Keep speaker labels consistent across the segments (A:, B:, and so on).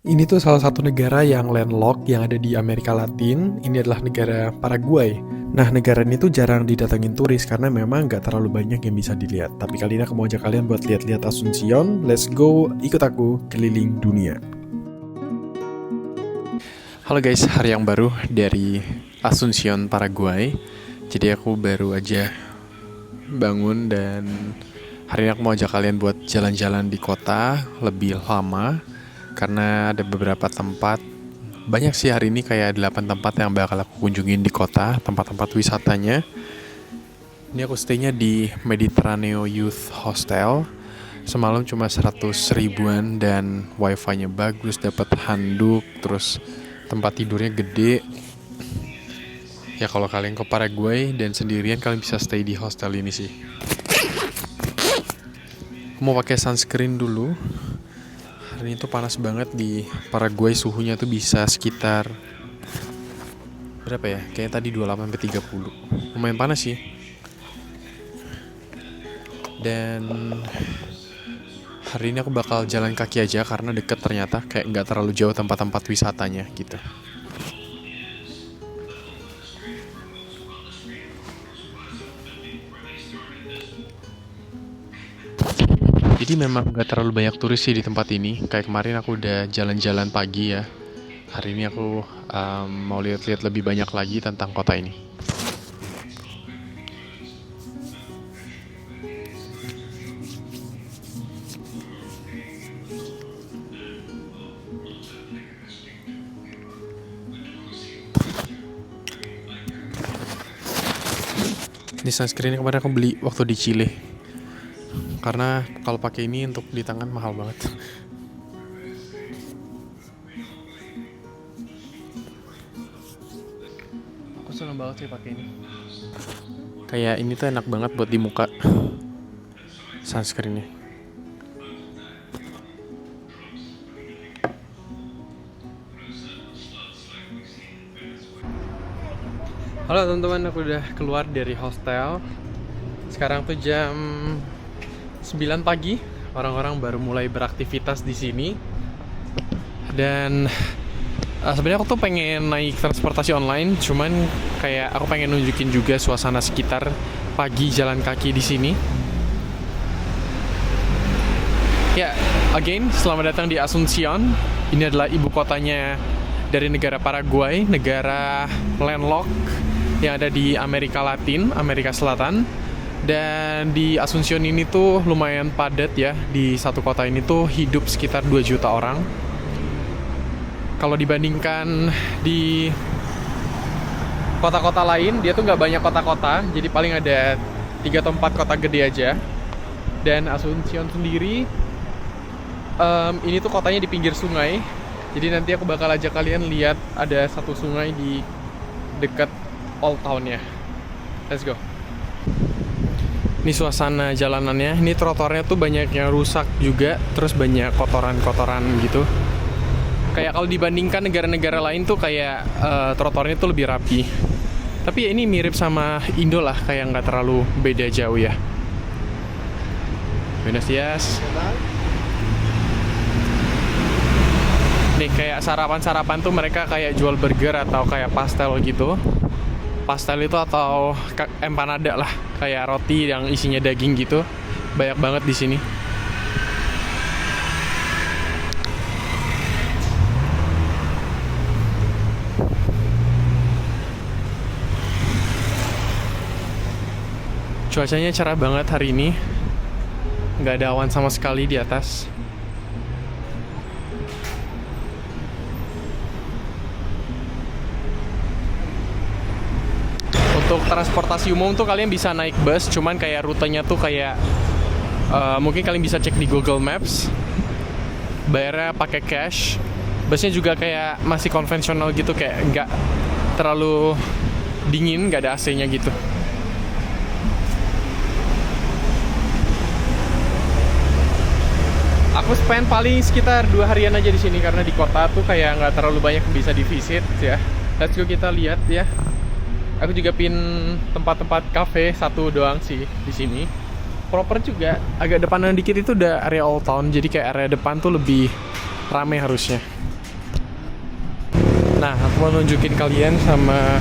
A: Ini tuh salah satu negara yang landlocked yang ada di Amerika Latin. Ini adalah negara Paraguay. Nah, negara ini tuh jarang didatengin turis karena memang nggak terlalu banyak yang bisa dilihat. Tapi kali ini aku mau ajak kalian buat lihat-lihat Asuncion. Let's go, ikut aku keliling dunia. Halo guys, hari yang baru dari Asuncion, Paraguay. Jadi aku baru aja bangun dan hari ini aku mau ajak kalian buat jalan-jalan di kota lebih lama. Karena ada beberapa tempat, banyak sih hari ini kayak 8 tempat yang bakal aku kunjungin di kota, tempat-tempat wisatanya. Ini aku stay-nya di Mediterraneo Youth Hostel. Semalam cuma 100 ribuan dan wifi-nya bagus, dapat handuk, terus tempat tidurnya gede. Ya kalau kalian ke Paraguay dan sendirian, kalian bisa stay di hostel ini sih. Aku mau pakai sunscreen dulu. Hari ini tuh panas banget di Paraguay, suhunya tuh bisa sekitar berapa ya? Kayaknya tadi 28-30. Lumayan panas sih. Dan hari ini aku bakal jalan kaki aja karena deket ternyata, kayak nggak terlalu jauh tempat-tempat wisatanya gitu. Jadi memang gak terlalu banyak turis sih di tempat ini. Kayak kemarin aku udah jalan-jalan pagi ya. Hari ini aku mau lihat-lihat lebih banyak lagi tentang kota ini. Ini sunscreen kemarin aku beli waktu di Chile. Karena kalau pakai ini untuk di tangan mahal banget. Aku seneng banget sih pakai ini. Kayak ini tuh enak banget buat di muka. Sunscreennya. Halo teman-teman, aku udah keluar dari hostel. Sekarang tuh jam 9 pagi, orang-orang baru mulai beraktivitas di sini. Dan sebenarnya aku tuh pengen naik transportasi online, cuman kayak aku pengen nunjukin juga suasana sekitar pagi jalan kaki di sini. Ya, again, selamat datang di Asuncion. Ini adalah ibu kotanya dari negara Paraguay, negara landlocked yang ada di Amerika Latin, Amerika Selatan. Dan di Asuncion ini tuh lumayan padat ya. Di satu kota ini tuh hidup sekitar 2 juta orang. Kalau dibandingkan di kota-kota lain, dia tuh nggak banyak kota-kota. Jadi paling ada 3 atau 4 kota gede aja. Dan Asuncion sendiri, ini tuh kotanya di pinggir sungai. Jadi nanti aku bakal ajak kalian lihat ada satu sungai di dekat Old Town-nya. Let's go. Ini suasana jalanannya, ini trotoarnya tuh banyak yang rusak juga, terus banyak kotoran-kotoran gitu. Kayak kalau dibandingkan negara-negara lain tuh kayak trotoarnya tuh lebih rapi. Tapi ya ini mirip sama Indo lah, kayak nggak terlalu beda jauh ya. Buenos dias. Nih kayak sarapan-sarapan tuh mereka kayak jual burger atau kayak pastel gitu. Pastel itu atau empanada lah, kayak roti yang isinya daging gitu. Banyak banget di sini. Cuacanya cerah banget hari ini. Nggak ada awan sama sekali di atas. Untuk transportasi umum tuh kalian bisa naik bus, cuman kayak rutenya tuh kayak mungkin kalian bisa cek di Google Maps. Bayarnya pakai cash. Busnya juga kayak masih konvensional gitu, kayak nggak terlalu dingin, nggak ada AC-nya gitu. Aku spend paling sekitar 2 harian aja di sini karena di kota tuh kayak nggak terlalu banyak bisa di visit ya. Let's go kita lihat ya. Aku juga pin tempat-tempat cafe satu doang sih di sini. Proper juga, agak depanan dikit itu udah area Old Town, jadi kayak area depan tuh lebih rame harusnya. Nah, aku mau nunjukin kalian sama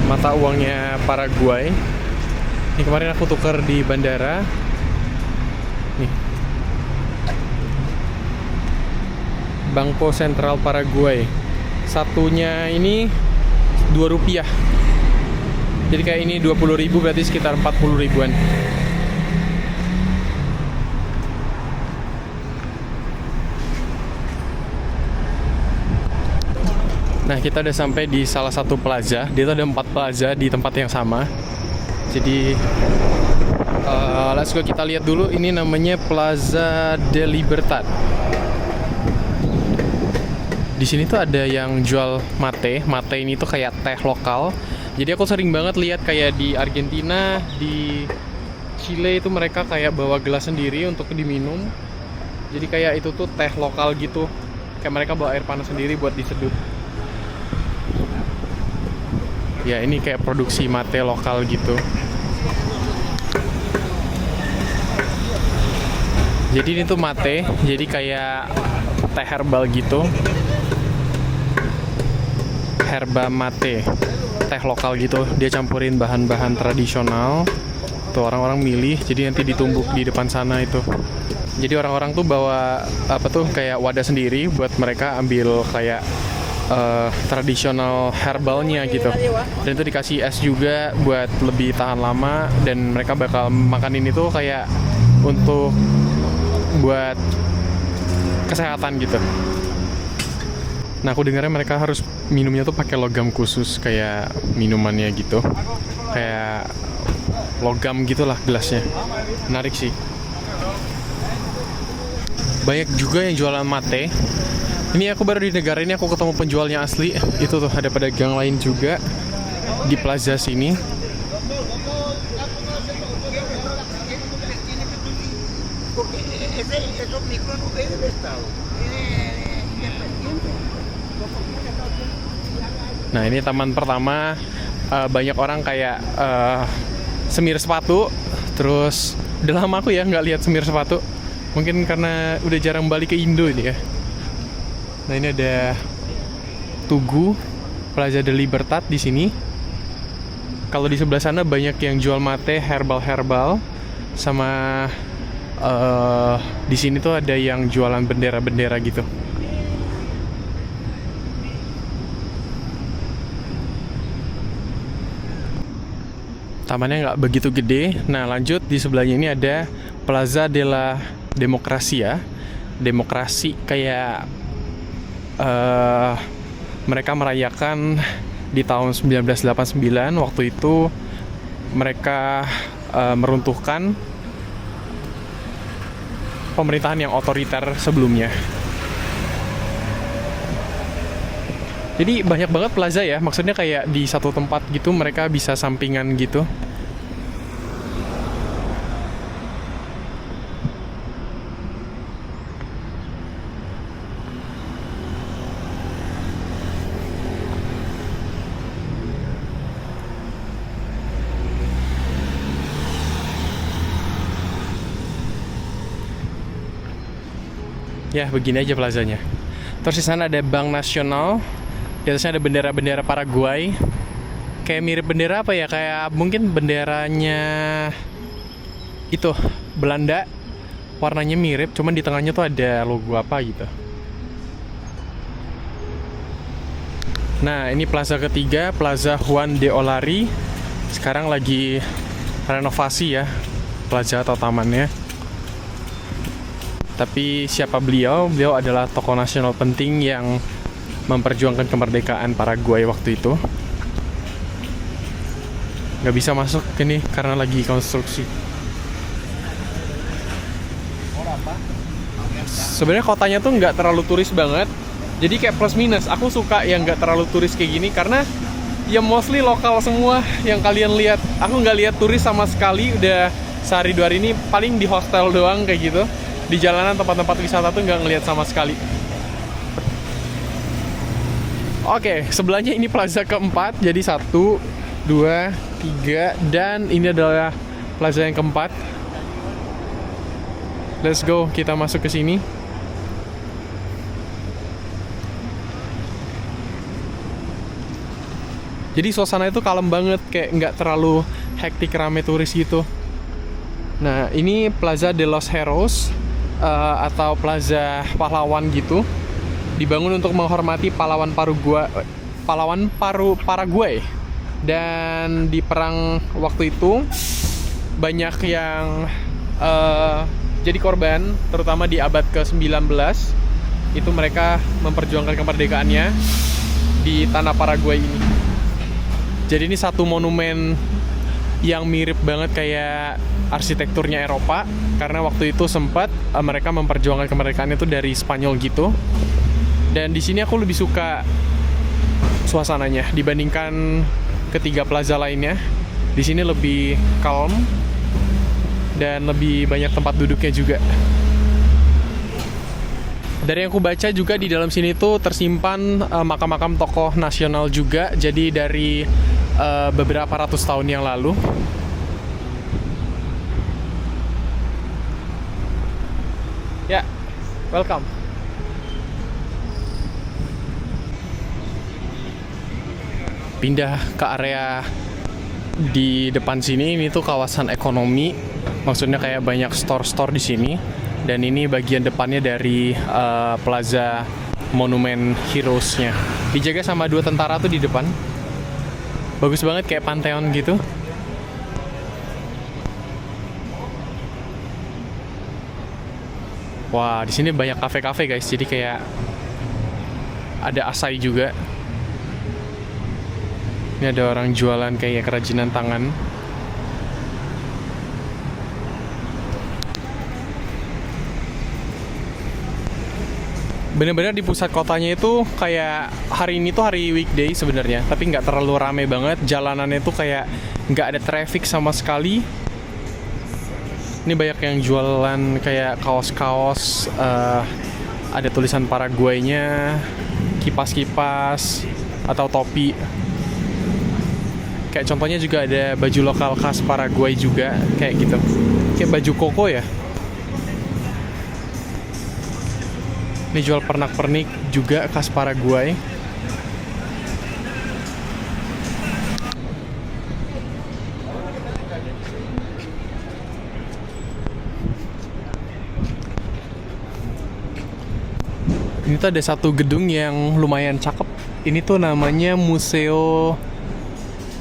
A: mata uangnya Paraguay. Ini kemarin aku tuker di bandara. Nih. Banco Central Paraguay. Satunya ini Rp2. Jadi kayak ini 20.000 berarti sekitar 40 ribuan. Nah, kita udah sampai di salah satu plaza. Dia tuh ada 4 plaza di tempat yang sama. Jadi let's go, kita lihat dulu. Ini namanya Plaza de Libertad. Di sini tuh ada yang jual mate. Mate ini tuh kayak teh lokal. Jadi aku sering banget lihat kayak di Argentina, di Chile itu mereka kayak bawa gelas sendiri untuk diminum. Jadi kayak itu tuh teh lokal gitu. Kayak mereka bawa air panas sendiri buat diseduh. Ya, ini kayak produksi mate lokal gitu. Jadi ini tuh mate, jadi kayak teh herbal gitu. Herba mate, teh lokal gitu. Dia campurin bahan-bahan tradisional. Tuh orang-orang milih, jadi nanti ditumbuk di depan sana itu. Jadi orang-orang tuh bawa apa tuh kayak wadah sendiri buat mereka ambil kayak tradisional herbalnya gitu. Dan itu dikasih es juga buat lebih tahan lama. Dan mereka bakal makan ini tuh kayak untuk buat kesehatan gitu. Nah, aku dengarnya mereka harus minumnya tuh pakai logam khusus kayak minumannya gitu. Kayak logam gitulah gelasnya. Menarik sih. Banyak juga yang jualan mate. Ini aku baru di negara ini aku ketemu penjualnya asli. Itu tuh ada pedagang lain juga di plaza sini. Nah, ini taman pertama. Banyak orang kayak semir sepatu. Terus udah lama aku ya nggak lihat semir sepatu. Mungkin karena udah jarang balik ke Indo ini ya. Nah, ini ada Tugu Plaza de Libertad di sini. Kalau di sebelah sana banyak yang jual mate herbal sama di sini tuh ada yang jualan bendera-bendera gitu. Tamannya nggak begitu gede. Nah, lanjut di sebelahnya ini ada Plaza de la Democracia. Demokrasi kayak mereka merayakan di tahun 1989. Waktu itu mereka meruntuhkan pemerintahan yang otoriter sebelumnya. Jadi banyak banget plaza ya, maksudnya kayak di satu tempat gitu mereka bisa sampingan gitu. Ya, begini aja plazanya. Terus di sana ada Bank Nasional. Di atasnya ada bendera-bendera Paraguay. Kayak mirip bendera apa ya? Kayak mungkin benderanya itu Belanda. Warnanya mirip, cuman di tengahnya tuh ada logo apa gitu. Nah, ini plaza ketiga, Plaza Juan de Olari. Sekarang lagi renovasi ya, plaza atau tamannya. Tapi siapa beliau? Beliau adalah tokoh nasional penting yang memperjuangkan kemerdekaan Paraguay waktu itu. Nggak bisa masuk ini karena lagi konstruksi. Sebenarnya kotanya tuh nggak terlalu turis banget. Jadi kayak plus minus. Aku suka yang nggak terlalu turis kayak gini karena ya mostly lokal semua yang kalian lihat. Aku nggak lihat turis sama sekali. Udah sehari 2 hari ini paling di hostel doang kayak gitu. Di jalanan tempat-tempat wisata tuh nggak ngelihat sama sekali. Oke, sebelahnya ini plaza keempat. Jadi 1, 2, 3, dan ini adalah plaza yang keempat. Let's go, kita masuk ke sini. Jadi suasana itu kalem banget, kayak nggak terlalu hektik rame turis gitu. Nah, ini Plaza de los Heroes atau Plaza Pahlawan gitu. Dibangun untuk menghormati Paraguay. Dan di perang waktu itu banyak yang jadi korban, terutama di abad ke-19. Itu mereka memperjuangkan kemerdekaannya di tanah Paraguay ini. Jadi ini satu monumen yang mirip banget kayak arsitekturnya Eropa, karena waktu itu sempat mereka memperjuangkan kemerdekaan itu dari Spanyol gitu. Dan di sini aku lebih suka suasananya dibandingkan ketiga plaza lainnya. Di sini lebih calm dan lebih banyak tempat duduknya juga. Dari yang aku baca juga di dalam sini tuh tersimpan makam-makam tokoh nasional juga. Jadi dari beberapa ratus tahun yang lalu. Ya, welcome. Pindah ke area di depan sini, ini tuh kawasan ekonomi. Maksudnya kayak banyak store-store di sini. Dan ini bagian depannya dari Plaza Monumen Heroes-nya. Dijaga sama 2 tentara tuh di depan. Bagus banget, kayak pantheon gitu. Wah, di sini banyak kafe-kafe guys. Jadi kayak ada acai juga. Ini ada orang jualan kayak kerajinan tangan. Bener-bener di pusat kotanya itu kayak hari ini tuh hari weekday sebenarnya, tapi nggak terlalu rame banget. Jalanannya tuh kayak nggak ada traffic sama sekali. Ini banyak yang jualan kayak kaos-kaos, ada tulisan Paraguay-nya, kipas-kipas atau topi. Kayak contohnya juga ada baju lokal khas Paraguay juga, kayak gitu. Kayak baju koko ya. Ini jual pernak-pernik juga khas Paraguay. Ini tuh ada satu gedung yang lumayan cakep. Ini tuh namanya Museo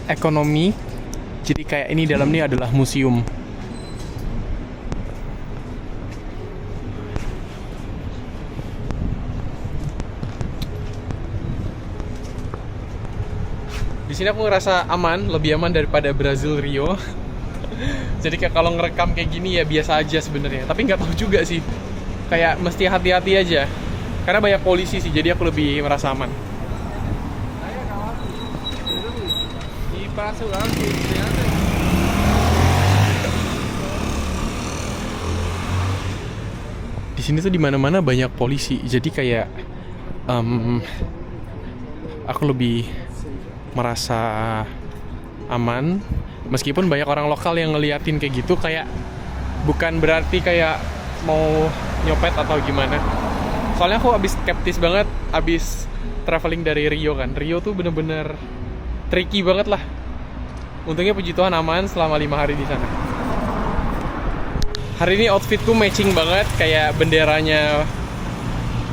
A: Ekonomi. Jadi kayak ini dalam ini adalah museum. Di sini aku ngerasa aman, lebih aman daripada Brazil Rio. Jadi kayak kalau ngerekam kayak gini ya biasa aja sebenarnya. Tapi nggak tahu juga sih. Kayak mesti hati-hati aja. Karena banyak polisi sih, jadi aku lebih merasa aman. Di sini tuh di mana-mana banyak polisi. Jadi kayak aku lebih merasa aman, meskipun banyak orang lokal yang ngeliatin kayak gitu, kayak bukan berarti kayak mau nyopet atau gimana. Soalnya aku abis skeptis banget abis traveling dari Rio kan. Rio tuh bener-bener tricky banget lah. Untungnya puji Tuhan aman selama 5 hari di sana. Hari ini outfitku matching banget kayak benderanya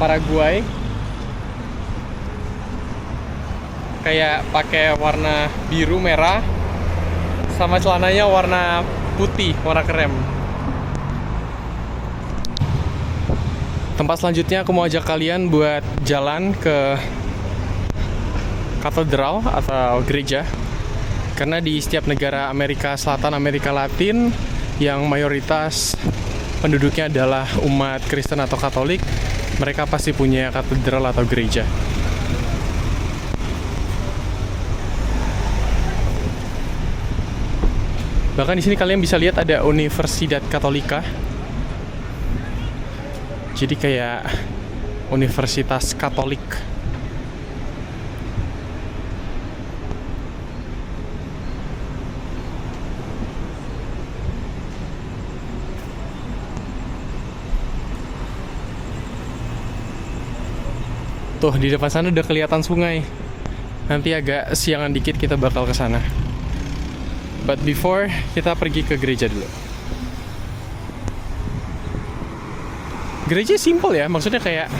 A: Paraguay. Kayak pakai warna biru merah sama celananya warna putih, warna krem. Tempat selanjutnya aku mau ajak kalian buat jalan ke katedral atau gereja. Karena di setiap negara Amerika Selatan, Amerika Latin yang mayoritas penduduknya adalah umat Kristen atau Katolik, mereka pasti punya katedral atau gereja. Bahkan di sini kalian bisa lihat ada Universidad Católica. Jadi kayak universitas Katolik. Tuh di depan sana udah kelihatan sungai. Nanti agak siangan dikit kita bakal ke sana. But before, kita pergi ke gereja dulu. Gereja simple ya, maksudnya kayak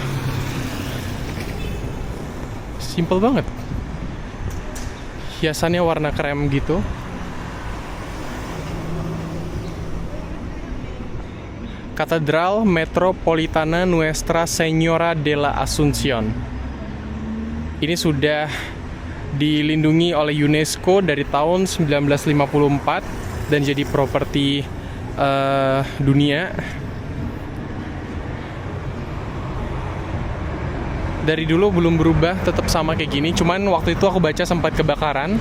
A: simple banget. Hiasannya warna krem gitu. Katedral Metropolitana Nuestra Señora de la Asunción. Ini sudah dilindungi oleh UNESCO dari tahun 1954 dan jadi properti dunia. Dari dulu belum berubah, tetap sama kayak gini. Cuman waktu itu aku baca sempat kebakaran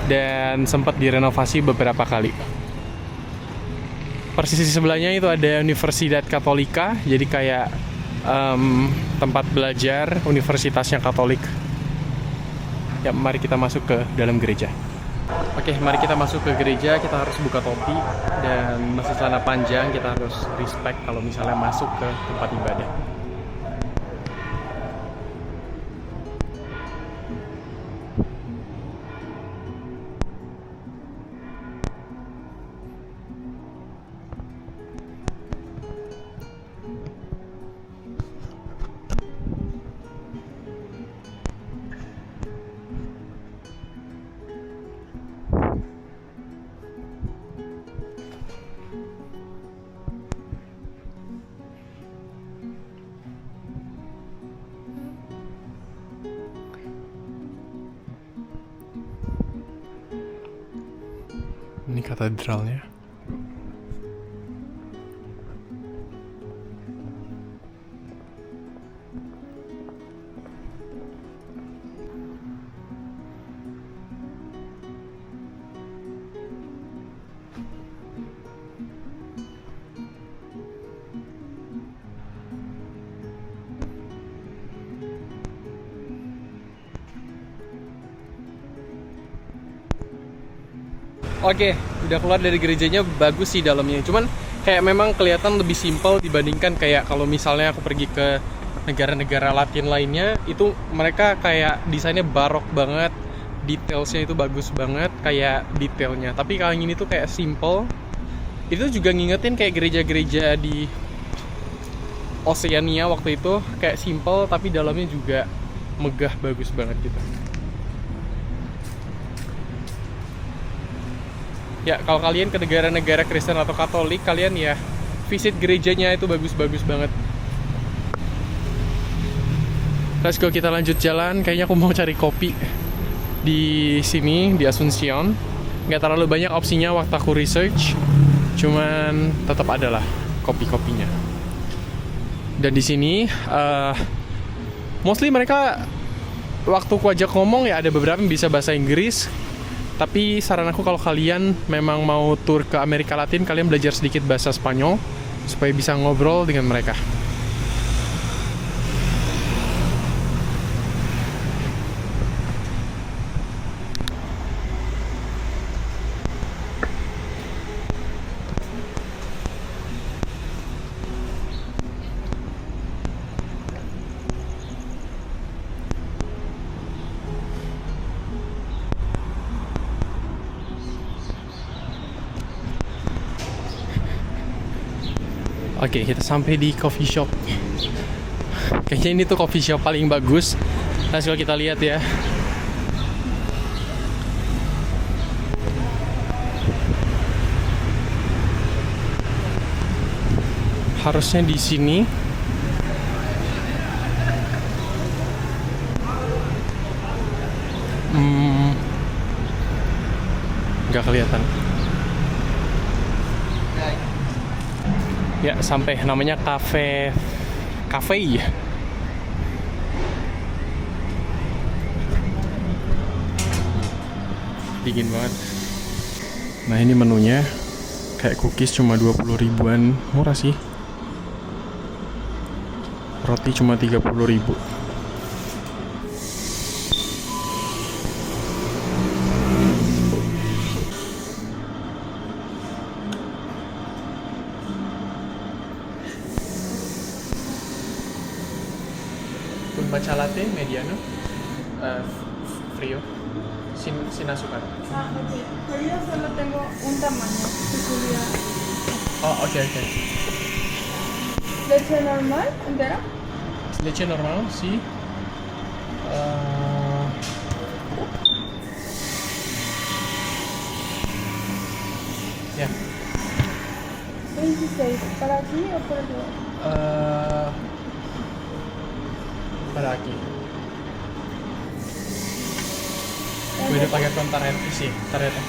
A: dan sempat direnovasi beberapa kali. Persis di sebelahnya itu ada Universidad Católica, jadi kayak tempat belajar universitasnya Katolik. Ya, mari kita masuk ke dalam gereja. Oke, mari kita masuk ke gereja. Kita harus buka topi dan masih celana panjang. Kita harus respect kalau misalnya masuk ke tempat ibadah. Ini katedralnya. Oke, udah keluar dari gerejanya, bagus sih dalamnya. Cuman kayak memang kelihatan lebih simpel dibandingkan kayak kalau misalnya aku pergi ke negara-negara Latin lainnya, itu mereka kayak desainnya barok banget, detailsnya itu bagus banget, kayak detailnya. Tapi kalau yang ini tuh kayak simple. Itu juga ngingetin kayak gereja-gereja di Oceania waktu itu, kayak simple tapi dalamnya juga megah, bagus banget gitu. Ya, kalau kalian ke negara-negara Kristen atau Katolik, kalian ya visit gerejanya, itu bagus-bagus banget. Let's go, kita lanjut jalan. Kayaknya aku mau cari kopi di sini, di Asuncion. Nggak terlalu banyak opsinya waktu aku research, cuman tetap ada lah kopi-kopinya. Dan di sini, mostly mereka waktu aku ajak ngomong ya ada beberapa yang bisa bahasa Inggris. Tapi saran aku kalau kalian memang mau tur ke Amerika Latin, kalian belajar sedikit bahasa Spanyol supaya bisa ngobrol dengan mereka. Oke, kita sampai di coffee shop. Kayaknya ini tuh coffee shop paling bagus. Nah, kalau kita lihat ya. Harusnya di sini. Nggak kelihatan. Ya, sampai namanya cafe ya. Dingin banget. Nah, ini menunya kayak cookies cuma 20 ribuan, murah sih. Roti cuma 30 ribu. Matcha latte mediano, frío. Sin azúcar.
B: Ah, ok. Pero yo solo tengo un tamaño. Que sería
A: Oh, oke.
B: leche normal, entera.
A: Leche normal, sí. Eh, ya.
B: 26. ¿Para aquí o para allá?
A: Eh, para aquí. Gue udah pakai tarjeta sih, tarjeta.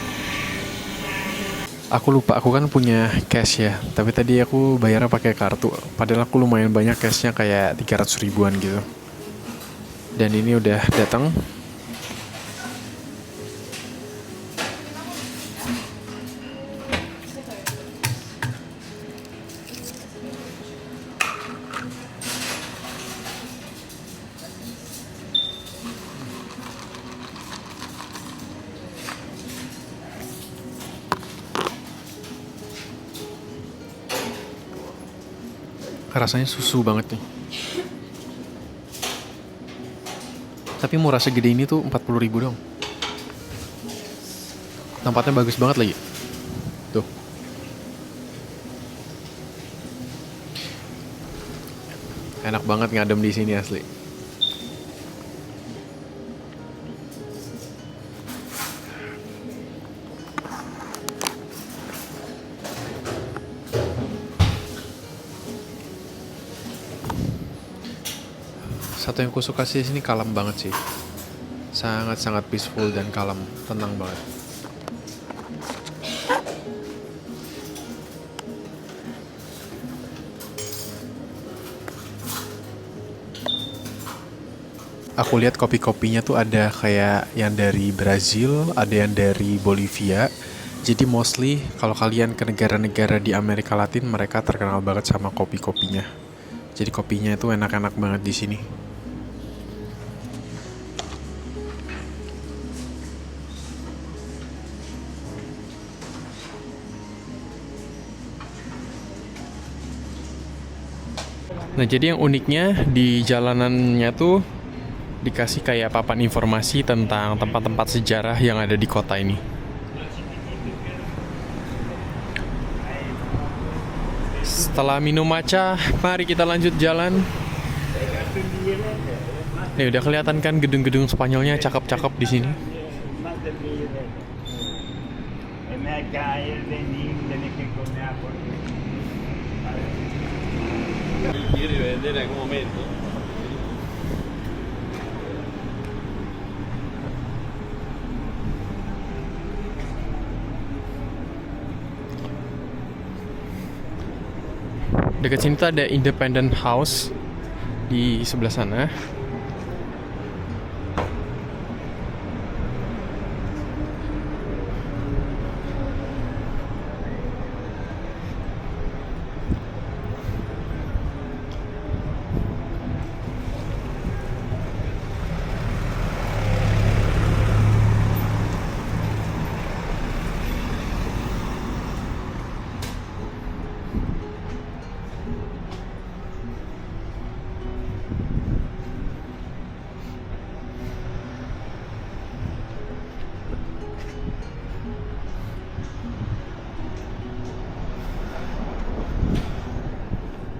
A: Aku lupa, aku kan punya cash ya. Tapi tadi aku bayarnya pakai kartu. Padahal aku lumayan banyak cashnya kayak 300 ribuan gitu. Dan ini udah datang. Rasanya susu banget nih. Tapi murah segede ini tuh 40 ribu dong. Tempatnya bagus banget lagi. Tuh. Enak banget ngadem di sini asli. Satu yang aku suka sih sini kalem banget sih. Sangat-sangat peaceful dan kalem, tenang banget. Aku lihat kopi-kopinya tuh ada kayak yang dari Brazil, ada yang dari Bolivia. Jadi mostly kalau kalian ke negara-negara di Amerika Latin, mereka terkenal banget sama kopi-kopinya. Jadi kopinya itu enak-enak banget di sini. Nah, jadi yang uniknya di jalanannya tuh dikasih kayak papan informasi tentang tempat-tempat sejarah yang ada di kota ini. Setelah minum matcha, mari kita lanjut jalan. Nih udah kelihatan kan gedung-gedung Spanyolnya cakep-cakep di sini. Dekat sini tuh ada Independent House di sebelah sana.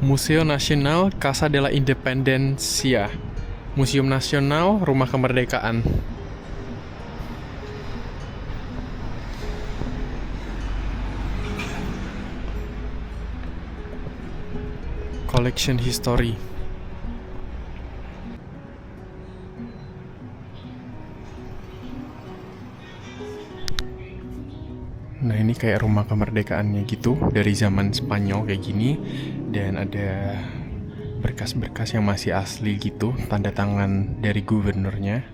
A: Museo Nacional Casa de la Independencia. Museum Nasional Rumah Kemerdekaan. Collection History. Nah, ini kayak rumah kemerdekaannya gitu dari zaman Spanyol kayak gini. Dan ada berkas-berkas yang masih asli gitu, tanda tangan dari gubernurnya.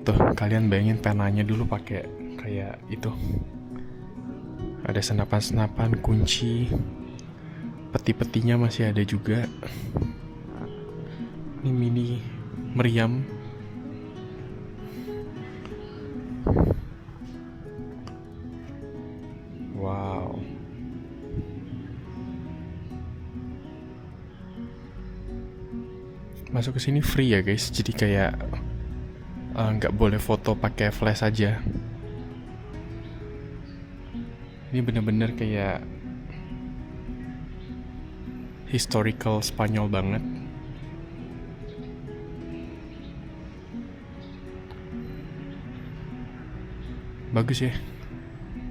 A: Tuh, kalian bayangin penanya dulu pakai kayak itu. Ada senapan-senapan, kunci, peti-petinya masih ada juga. Ini mini meriam. Wow. Masuk ke sini free ya guys. Jadi kayak nggak boleh foto pakai flash aja. Ini bener-bener kayak historical Spanyol banget. Bagus ya,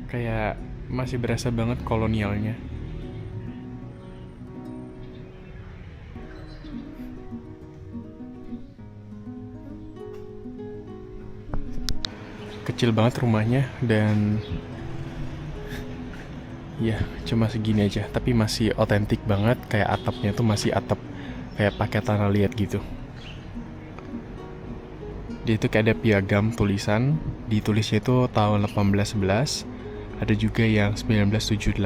A: kayak masih berasa banget kolonialnya. Kecil banget rumahnya dan ya cuma segini aja, tapi masih otentik banget. Kayak atapnya tuh masih atap kayak pakai tanah liat gitu. Dia itu kayak ada piagam tulisan, ditulisnya itu tahun 1811, ada juga yang 1978.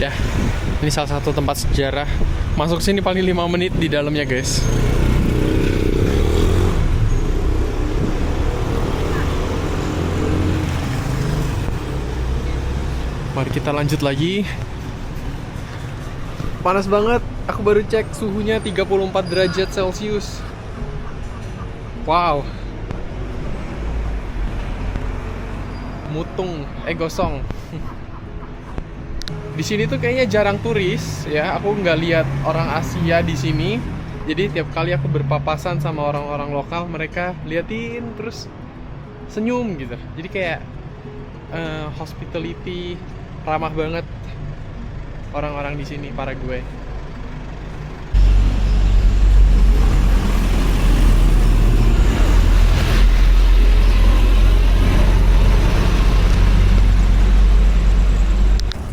A: Ya, ini salah satu tempat sejarah. Masuk sini paling 5 menit di dalamnya, guys. Mari kita lanjut lagi. Panas banget. Aku baru cek suhunya 34 derajat Celcius. Wow. Mutung, gosong. Di sini tuh kayaknya jarang turis ya. Aku nggak lihat orang Asia di sini. Jadi tiap kali aku berpapasan sama orang-orang lokal, mereka liatin terus senyum gitu. Jadi kayak hospitality, ramah banget orang-orang di sini, para gue.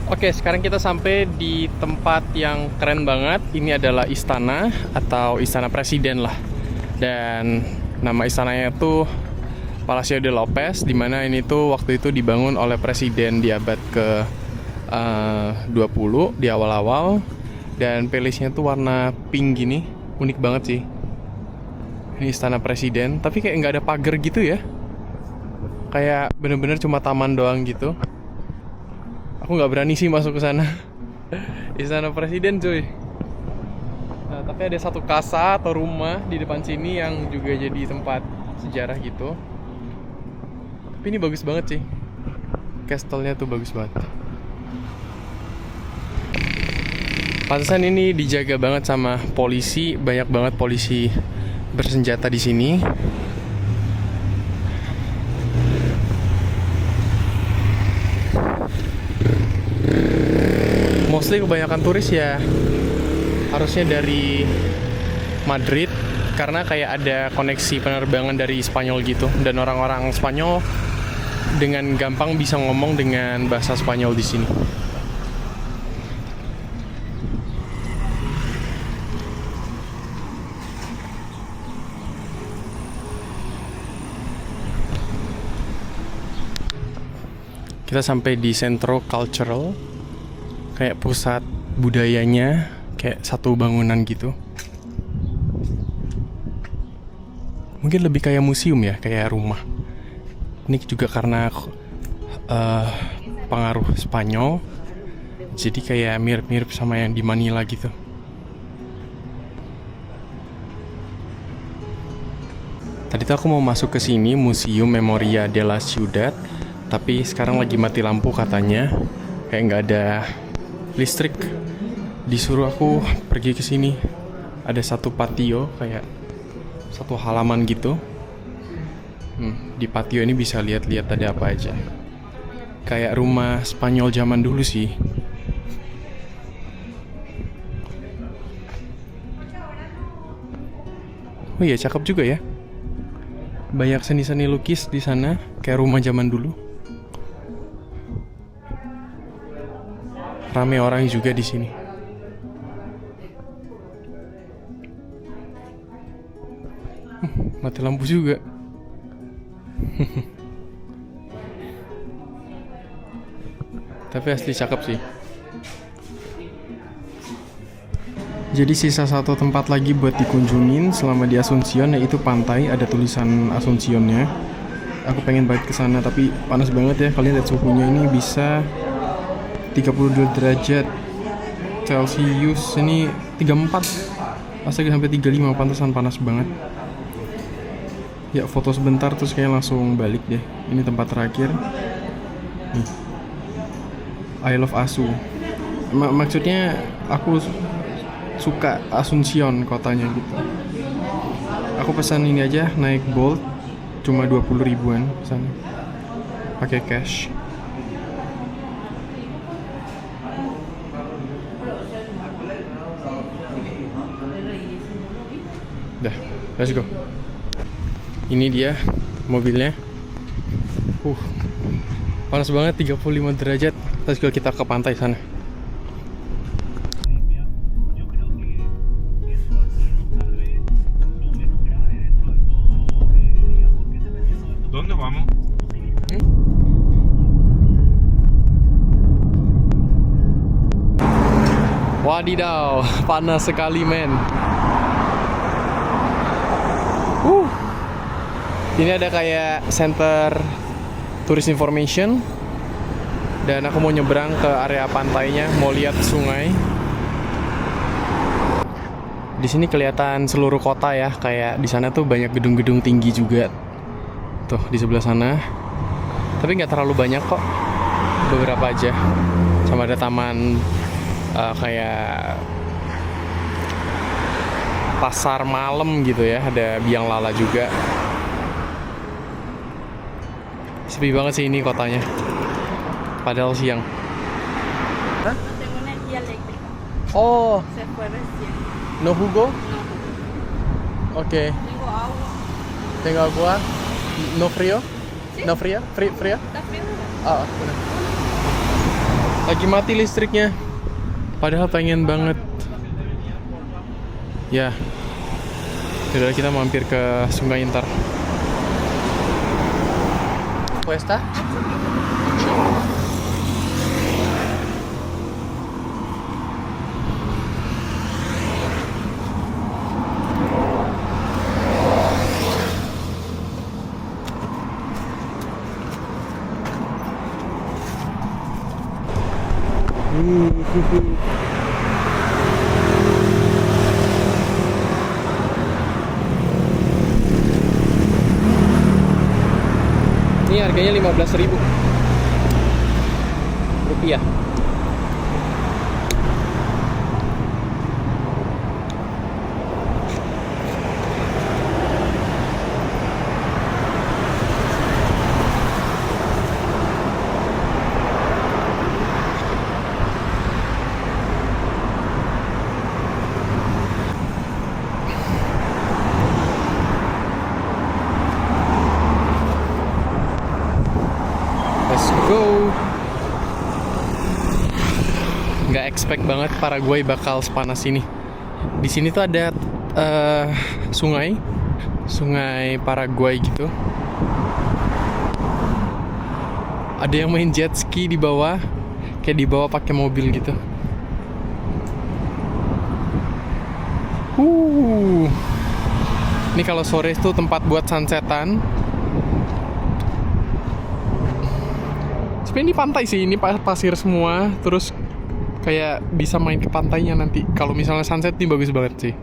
A: Oke, sekarang kita sampai di tempat yang keren banget. Ini adalah istana atau istana presiden lah. Dan nama istananya itu Palacio de López, dimana ini tuh waktu itu dibangun oleh presiden di abad ke 20 di awal-awal. Dan pelisnya tuh warna pink gini, unik banget sih. Ini istana presiden, tapi kayak nggak ada pagar gitu ya. Kayak bener-bener cuma taman doang gitu. Aku nggak berani sih masuk ke sana. Istana presiden cuy. Nah, tapi ada satu casa atau rumah di depan sini yang juga jadi tempat sejarah gitu. Tapi ini bagus banget sih. Castle-nya tuh bagus banget. Pantesan ini dijaga banget sama polisi. Banyak banget polisi bersenjata di sini. Mostly kebanyakan turis ya harusnya dari Madrid, karena kayak ada koneksi penerbangan dari Spanyol gitu, dan orang-orang Spanyol dengan gampang bisa ngomong dengan bahasa Spanyol di sini. Kita sampai di Centro Cultural, kayak pusat budayanya, kayak satu bangunan gitu. Mungkin lebih kayak museum ya, kayak rumah. Ini juga karena pengaruh Spanyol, jadi kayak mirip-mirip sama yang di Manila gitu. Tadi tuh aku mau masuk ke sini, Museum Memoria de la Ciudad, tapi sekarang lagi mati lampu katanya, kayak nggak ada listrik. Disuruh aku pergi ke sini. Ada satu patio, kayak satu halaman gitu. Di patio ini bisa lihat-lihat ada apa aja. Kayak rumah Spanyol zaman dulu sih. Oh iya, cakep juga ya. Banyak seni-seni lukis di sana, kayak rumah zaman dulu. Rame orang juga di sini. Mati lampu juga. Tapi asli cakep sih. Jadi sisa satu tempat lagi buat dikunjungin selama di Asuncion, yaitu pantai. Ada tulisan Asuncionnya. Aku pengen banget ke sana, tapi panas banget ya. Kalian lihat suhunya ini bisa 32 derajat.
C: Celcius ini 34. Astaga, sampai 35, pantesan panas banget. Ya, foto sebentar terus kayak langsung balik deh. Ini tempat terakhir. Nih. I love Asu. Maksudnya aku suka Asuncion kotanya gitu. Aku pesan ini aja, naik Bolt cuma 20 ribuan sana. Pakai cash. Dah, let's go. Ini dia mobilnya. Panas banget, 35 derajat. Let's go, kita ke pantai sana.
D: ¿Dónde vamos?
C: Wadidaw, panas sekali men. Ini ada kayak center tourist information. Dan aku mau nyebrang ke area pantainya, mau lihat sungai. Di sini kelihatan seluruh kota ya, kayak di sana tuh banyak gedung-gedung tinggi juga. Tuh di sebelah sana. Tapi nggak terlalu banyak kok, beberapa aja. Sama ada taman kayak pasar malam gitu ya, ada biang lala juga. Sepi banget sih ini kotanya. Padahal siang.
B: No tengo energía eléctrica.
C: Oh,
B: Se fue recién.
C: no jugo?
B: No.
C: Oke.
B: Tengo agua.
C: Tengo agua. No frío? No fría? Fría?
B: ¿Está frío?
C: Benar. Lagi mati listriknya. Padahal pengen banget. Ya. Yaudah, kita mampir ke sungai ntar. Cuesta? Ini harganya 15.000 rupiah. Let's go. Nggak expect banget Paraguay bakal sepanas ini. Di sini tuh ada sungai Paraguay gitu. Ada yang main jet ski di bawah, kayak di bawah pakai mobil gitu. Ini kalau sore itu tempat buat sunsetan. Sebenarnya ini pantai sih, ini pasir semua, terus kayak bisa main ke pantainya nanti. Kalau misalnya sunset ini bagus banget sih.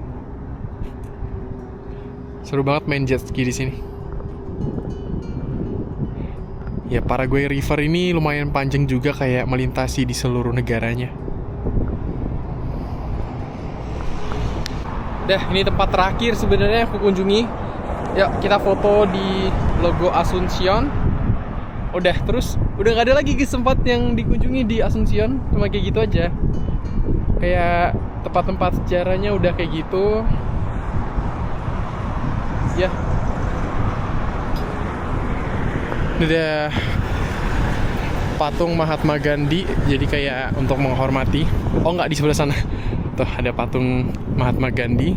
C: Seru banget main jet ski di sini. Ya, Paraguay River ini lumayan panjang juga, kayak melintasi di seluruh negaranya. Dah, ini tempat terakhir sebenarnya aku kunjungi. Yuk, kita foto di logo Asuncion. Udah, terus udah nggak ada lagi tempat yang dikunjungi di Asuncion, cuma kayak gitu aja. Kayak tempat-tempat sejarahnya udah kayak gitu. Ya. Udah patung Mahatma Gandhi, jadi kayak untuk menghormati. Oh, nggak, di sebelah sana. Tuh ada patung Mahatma Gandhi.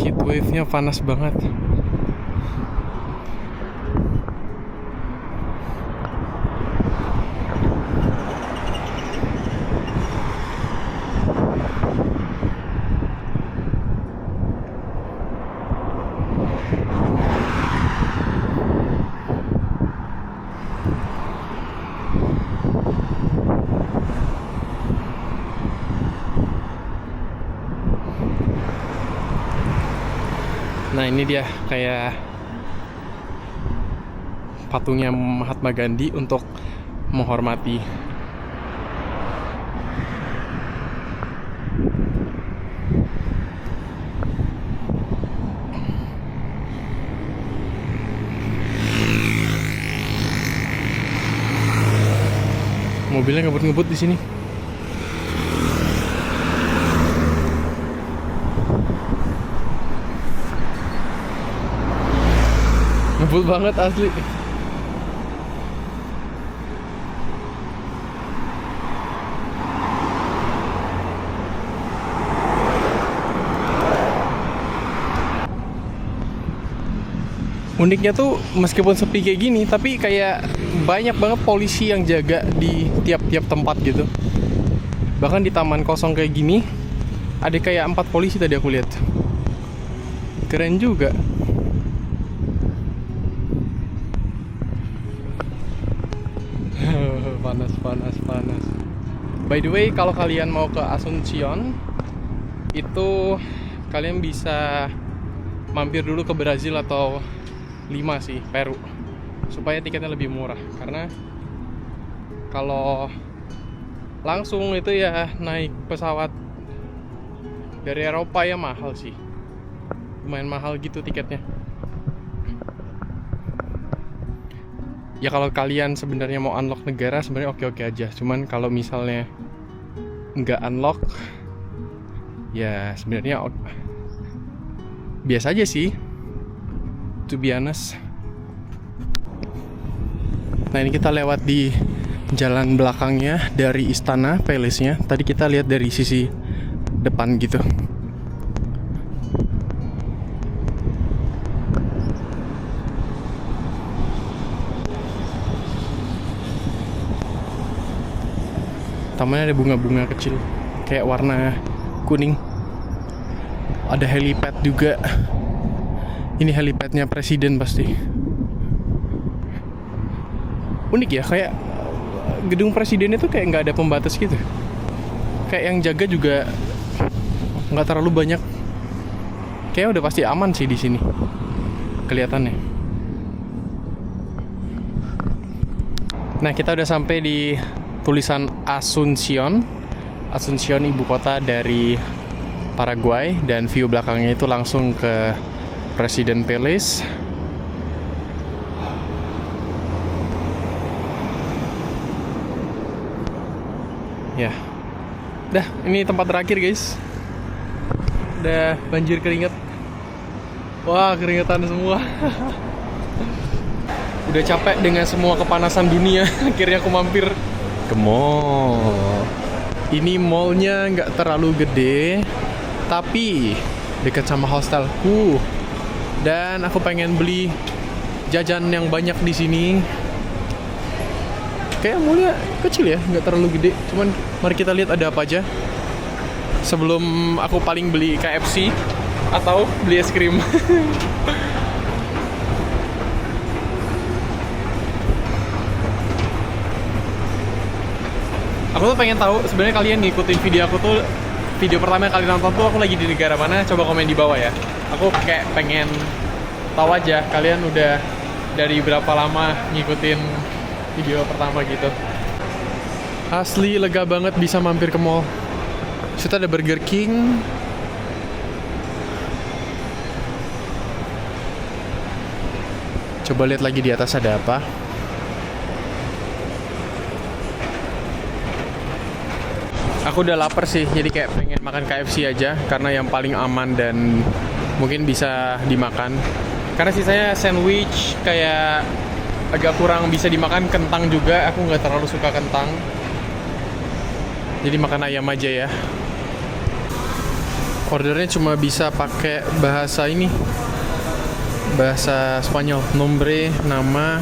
C: Heatwave-nya panas banget. Nah ini dia kayak patungnya Mahatma Gandhi untuk menghormati. Mobilnya ngebut-ngebut di sini. Ngebut banget asli. Uniknya tuh meskipun sepi kayak gini, tapi kayak banyak banget polisi yang jaga di tiap-tiap tempat gitu. Bahkan di taman kosong kayak gini, ada kayak 4 polisi tadi aku lihat. Keren juga. Panas. By the way, kalau kalian mau ke Asuncion, itu kalian bisa mampir dulu ke Brazil atau Lima sih, Peru, supaya tiketnya lebih murah. Karena kalau langsung itu ya naik pesawat dari Eropa ya mahal sih, lumayan mahal gitu tiketnya. Ya kalau kalian sebenarnya mau unlock negara sebenarnya oke-oke aja. Cuman kalau misalnya nggak unlock, ya sebenarnya biasa aja sih, to be honest. Nah ini kita lewat di jalan belakangnya dari istana palace-nya. Tadi kita lihat dari sisi depan gitu. Tamannya ada bunga-bunga kecil kayak warna kuning. Ada helipad juga. Ini helipadnya presiden pasti. Unik ya, kayak gedung presiden itu kayak nggak ada pembatas gitu. Kayak yang jaga juga nggak terlalu banyak. Kayak udah pasti aman sih di sini. Kelihatannya. Nah, kita udah sampai di tulisan Asuncion. Asuncion ibu kota dari Paraguay, dan view belakangnya itu langsung ke President Palace. Ya, dah ini tempat terakhir guys. Udah banjir keringet. Wah keringetan semua. Udah capek dengan semua kepanasan dunia. Akhirnya aku mampir ke mall. Ini mallnya nggak terlalu gede, tapi dekat sama hostelku. Dan aku pengen beli jajan yang banyak di sini. Kayak mallnya kecil ya, nggak terlalu gede. Cuman mari kita lihat ada apa aja. Sebelum aku paling beli KFC atau beli es krim. Aku tuh pengen tahu sebenarnya kalian ngikutin video aku tuh, video pertama yang kalian nonton tuh aku lagi di negara mana, coba komen di bawah ya. Aku kayak pengen tahu aja kalian udah dari berapa lama ngikutin video pertama gitu. Asli lega banget bisa mampir ke mall. Situ ada Burger King. Coba lihat lagi di atas ada apa. Aku udah lapar sih, jadi kayak pengen makan KFC aja karena yang paling aman dan mungkin bisa dimakan. Karena sisanya sandwich kayak agak kurang bisa dimakan, kentang juga aku nggak terlalu suka kentang. Jadi makan ayam aja ya. Ordernya cuma bisa pakai bahasa ini, bahasa Spanyol. Nombre, nama.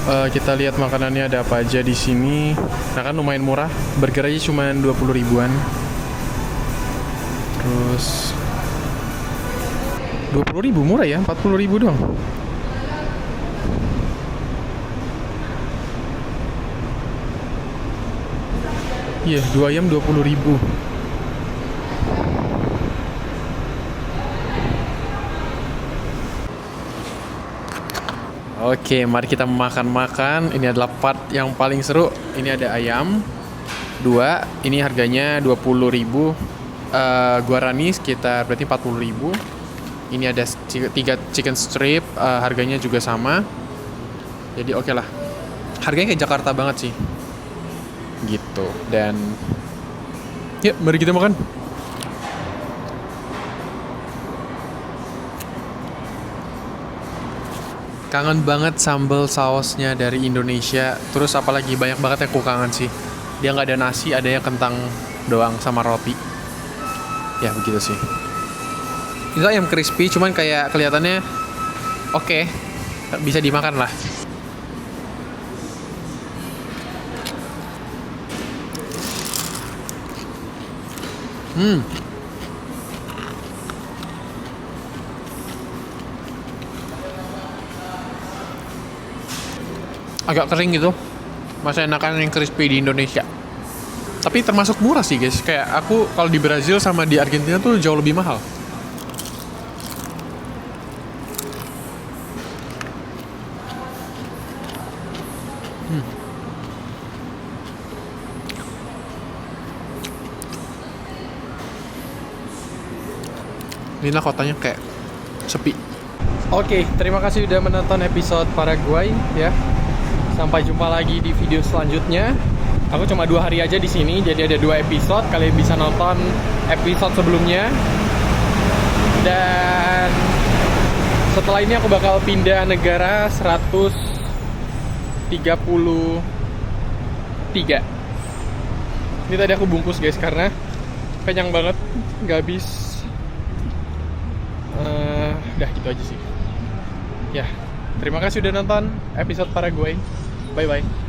C: Kita lihat makanannya ada apa aja di sini. Nah kan lumayan murah. Burger aja cuma 20 ribuan. Terus 20 ribu murah ya, 40 ribu doang. Iya, 2 ayam 20 ribu.
A: Oke, mari kita makan-makan. Ini adalah part yang paling seru. Ini ada ayam 2. Ini harganya 20.000. Guarani sekitar berarti 40.000. Ini ada 3 chicken strip, harganya juga sama. Jadi oke lah. Harganya kayak Jakarta banget sih. Gitu. Dan yuk, mari kita makan. Kangen banget sambal sausnya dari Indonesia. Terus apalagi banyak banget yang ku kangen sih. Dia nggak ada nasi, ada yang kentang doang sama roti. Ya begitu sih. Itu ayam crispy, cuman kayak kelihatannya oke, bisa dimakan lah. Agak kering gitu. Masih enakan yang crispy di Indonesia. Tapi termasuk murah sih guys. Kayak aku kalau di Brazil sama di Argentina tuh jauh lebih mahal. Inilah kotanya kayak sepi. Oke, terima kasih udah menonton episode Paraguay ya. Sampai jumpa lagi di video selanjutnya. Aku cuma 2 hari aja di sini, jadi ada 2 episode. Kalian bisa nonton episode sebelumnya. Dan setelah ini aku bakal pindah negara 133. Ini tadi aku bungkus guys karena kenyang banget, nggak habis. Udah gitu aja sih. Ya, terima kasih udah nonton episode Paraguay. Bye bye.